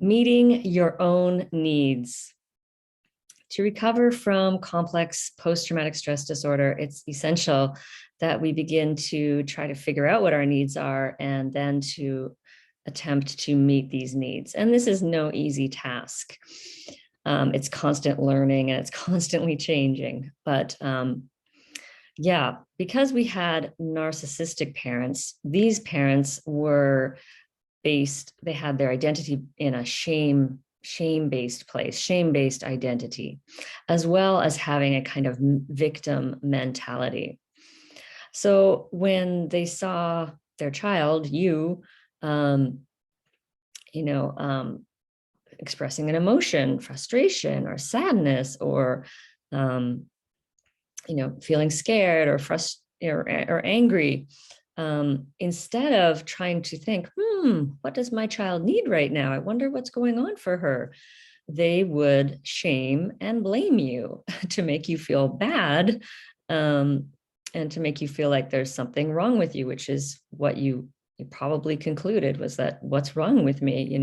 Meeting your own needs. To recover from complex post-traumatic stress disorder, it's essential that we begin to try to figure out what our needs are and then to attempt to meet these needs. And this is no easy task. It's constant learning and it's constantly changing. But yeah, because we had narcissistic parents, these parents were they had their identity in a shame-based place, shame-based identity, as well as having a kind of victim mentality. So when they saw their child, expressing an emotion, frustration or sadness, or, feeling scared or frustrated or angry, instead of trying to think, what does my child need right now? I wonder what's going on for her. They would shame and blame you to make you feel bad, and to make you feel like there's something wrong with you, which is what you probably concluded was that what's wrong with me,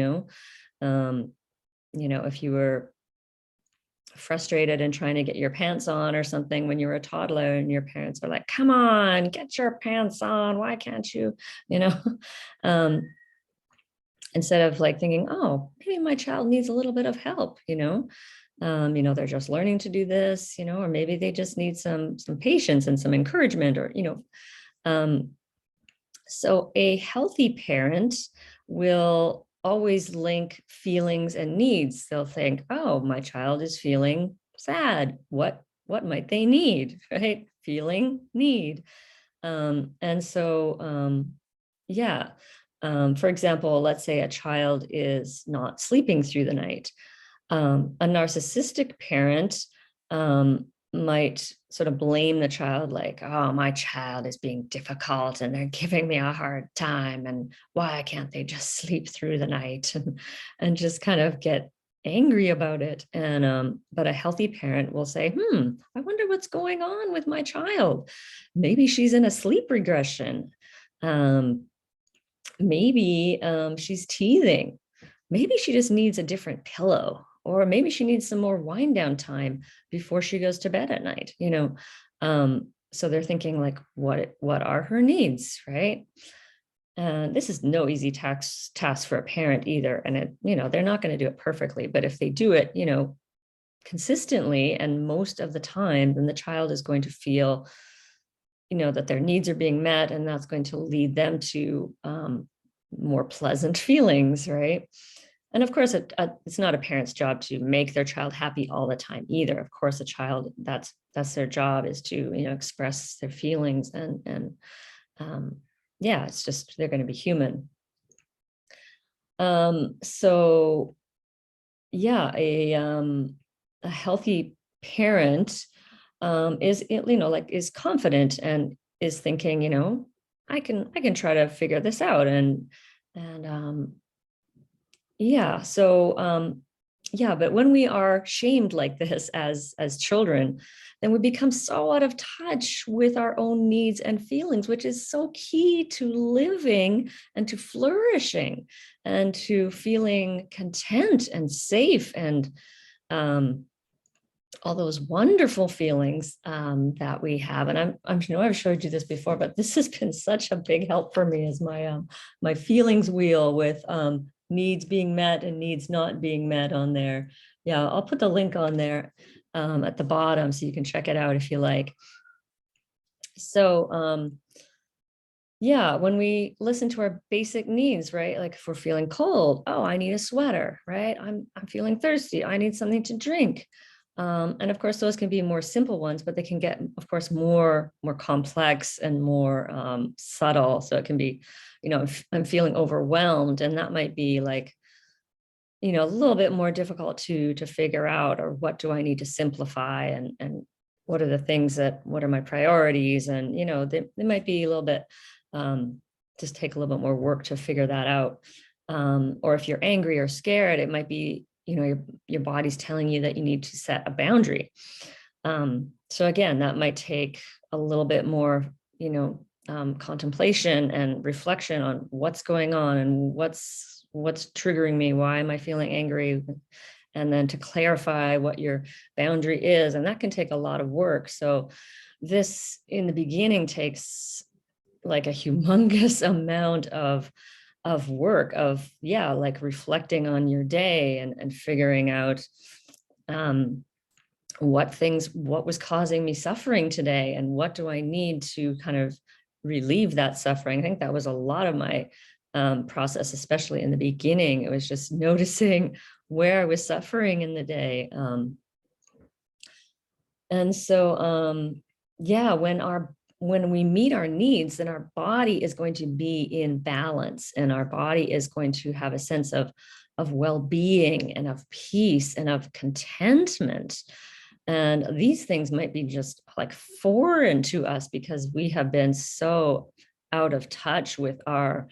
if you were frustrated and trying to get your pants on or something when you were a toddler and your parents are like, come on, get your pants on, why can't you, instead of like thinking, oh, maybe my child needs a little bit of help, they're just learning to do this, or maybe they just need some patience and some encouragement, or, so a healthy parent will always link feelings and needs. They'll think, oh, my child is feeling sad. What might they need, right? Feeling, need. And so, for example, let's say a child is not sleeping through the night. A narcissistic parent might sort of blame the child, like, oh, my child is being difficult and they're giving me a hard time, and why can't they just sleep through the night, and just kind of get angry about it. And but a healthy parent will say, I wonder what's going on with my child. Maybe she's in a sleep regression. Maybe she's teething. Maybe she just needs a different pillow, or maybe she needs some more wind down time before she goes to bed at night, so they're thinking like, what are her needs, right? And this is no easy task for a parent either. And they're not going to do it perfectly, but if they do it, consistently and most of the time, then the child is going to feel, that their needs are being met, and that's going to lead them to more pleasant feelings, right? And of course, it's not a parent's job to make their child happy all the time either. Of course, a child, that's their job, is to, express their feelings, and it's just, they're going to be human. So yeah, a healthy parent is confident and is thinking, I can try to figure this out, and but when we are shamed like this as children, then we become so out of touch with our own needs and feelings, which is so key to living and to flourishing and to feeling content and safe, and all those wonderful feelings that we have. And I've showed you this before, but this has been such a big help for me, as my feelings wheel with needs being met and needs not being met on there. Yeah, I'll put the link on there at the bottom so you can check it out if you like. So when we listen to our basic needs, right? Like if we're feeling cold, oh, I need a sweater, right? I'm feeling thirsty, I need something to drink. And of course, those can be more simple ones, but they can get, of course, more complex and more subtle. So it can be, if I'm feeling overwhelmed, and that might be like, a little bit more difficult to figure out, or what do I need to simplify, and what are the things what are my priorities? And, they might be a little bit, just take a little bit more work to figure that out. Or if you're angry or scared, it might be, your body's telling you that you need to set a boundary. So again, that might take a little bit more, contemplation and reflection on what's going on and what's what's triggering me? Why am I feeling angry? And then to clarify what your boundary is. And that can take a lot of work. So this in the beginning takes like a humongous amount of work of, yeah, like reflecting on your day and figuring out what was causing me suffering today, and what do I need to kind of relieve that suffering. I think that was a lot of my process, especially in the beginning. It was just noticing where I was suffering in the day. And so, yeah, when we meet our needs, then our body is going to be in balance, and our body is going to have a sense of well-being and of peace and of contentment. And these things might be just like foreign to us because we have been so out of touch with our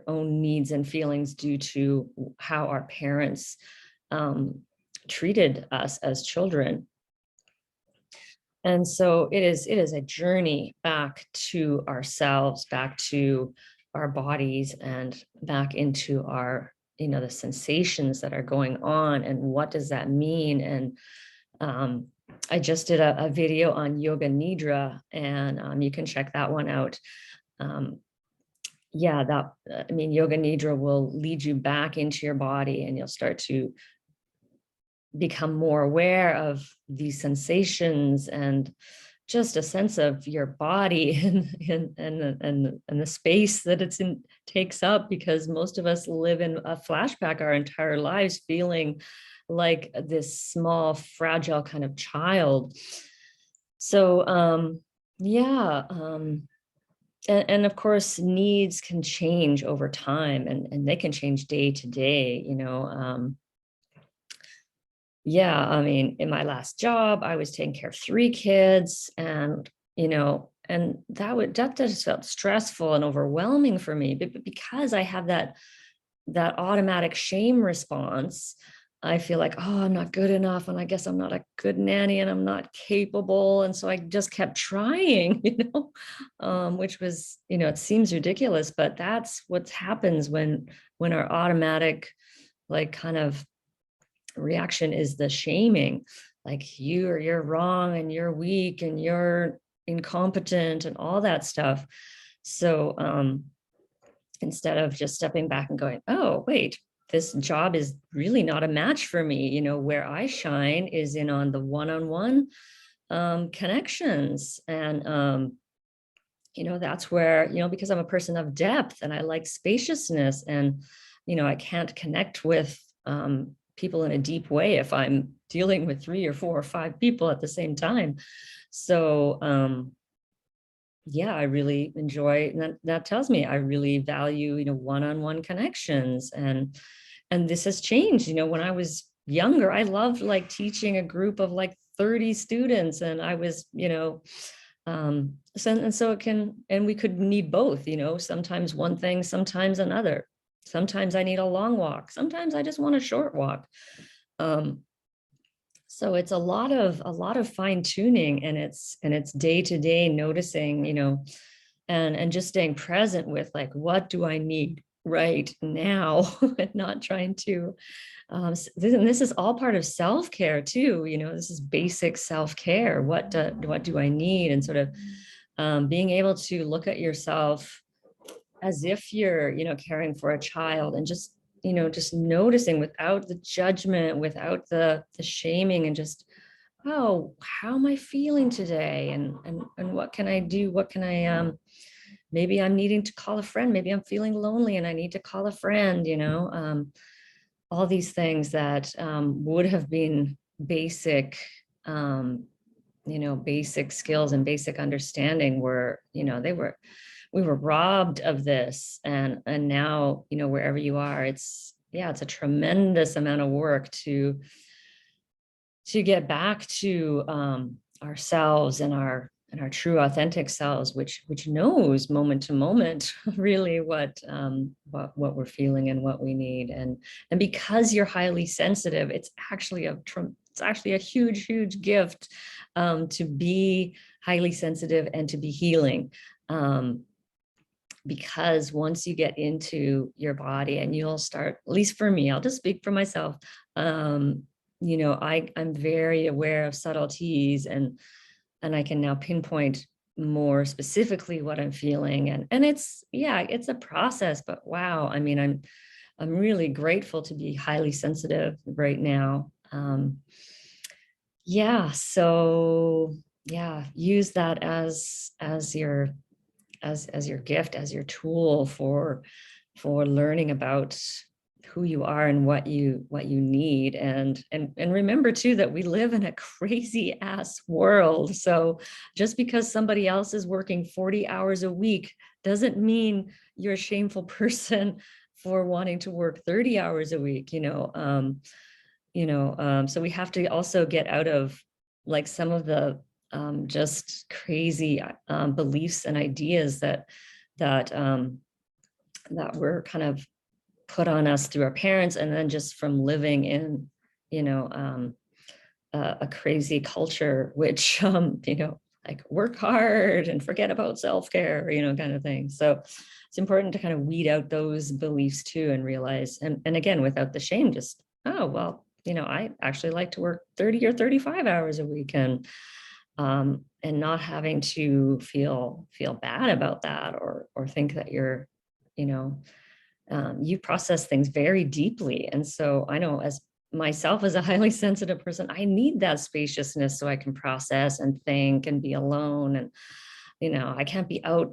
own needs and feelings due to how our parents treated us as children. And so it is a journey back to ourselves, back to our bodies, and back into our, the sensations that are going on, and what does that mean. And I just did a video on yoga nidra, and you can check that one out. Yeah, yoga nidra will lead you back into your body, and you'll start to become more aware of these sensations and just a sense of your body and the space that takes up, because most of us live in a flashback our entire lives, feeling like this small, fragile kind of child. So yeah, and of course needs can change over time, and they can change day to day. Yeah, I mean, in my last job, I was taking care of 3 kids, and, and that just felt stressful and overwhelming for me. But because I have that automatic shame response, I feel like, oh, I'm not good enough, and I guess I'm not a good nanny, and I'm not capable. And so I just kept trying, which was, it seems ridiculous, but that's what happens when our automatic, like, kind of reaction is the shaming, like you're wrong, and you're weak, and you're incompetent, and all that stuff. So instead of just stepping back and going, oh wait, this job is really not a match for me, where I shine is in on the one-on-one connections. And that's where, because I'm a person of depth, and I like spaciousness, and I can't connect with people in a deep way if I'm dealing with 3 or 4 or 5 people at the same time. So yeah, I really enjoy, and that tells me I really value, one-on-one connections. And this has changed. When I was younger, I loved like teaching a group of like 30 students, and I was, so it can, and we could need both, sometimes one thing, sometimes another. Sometimes I need a long walk. Sometimes I just want a short walk. So it's a lot of fine tuning, and it's day to day noticing, and just staying present with like, what do I need right now, and not trying to. This is all part of self-care too. This is basic self-care. What do I need, and sort of being able to look at yourself as if you're, caring for a child, and just, just noticing without the judgment, without the shaming, and just, oh, how am I feeling today? And what can I do? What can I, maybe I'm needing to call a friend. Maybe I'm feeling lonely and I need to call a friend, all these things that would have been basic, basic skills and basic understanding were, we were robbed of this. And now, wherever you are, it's a tremendous amount of work to get back to ourselves and our true authentic selves, which knows moment to moment really what we're feeling and what we need. And because you're highly sensitive, it's actually a huge gift to be highly sensitive and to be healing. because once you get into your body and you'll start, at least for me, I'll just speak for myself. You know, I'm very aware of subtleties, and I can now pinpoint more specifically what I'm feeling. And it's, yeah, it's a process, but wow. I mean, I'm really grateful to be highly sensitive right now. Yeah. So yeah, use that as your gift, as your tool for learning about who you are and what you need. And remember too that we live in a crazy ass world. So just because somebody else is working 40 hours a week doesn't mean you're a shameful person for wanting to work 30 hours a week, so we have to also get out of like some of the just crazy beliefs and ideas that that were kind of put on us through our parents, and then just from living in, you know, a crazy culture, which, like work hard and forget about self-care, kind of thing. So it's important to kind of weed out those beliefs too, and realize, and again, without the shame, just, oh, well, I actually like to work 30 or 35 hours a week, and not having to feel bad about that, or think that you're, you know, you process things very deeply. And so I know, as myself, as a highly sensitive person, I need that spaciousness so I can process and think and be alone. And, I can't be out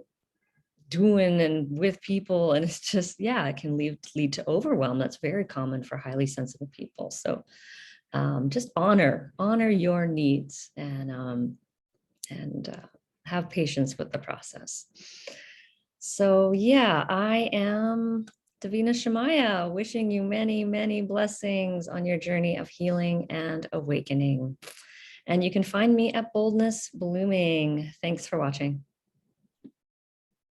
doing and with people. And it's just, yeah, it can lead to overwhelm. That's very common for highly sensitive people. So just honor your needs, and have patience with the process. So yeah, I am Davina Shemaya, wishing you many, many blessings on your journey of healing and awakening. And you can find me at Boldness Blooming. Thanks for watching.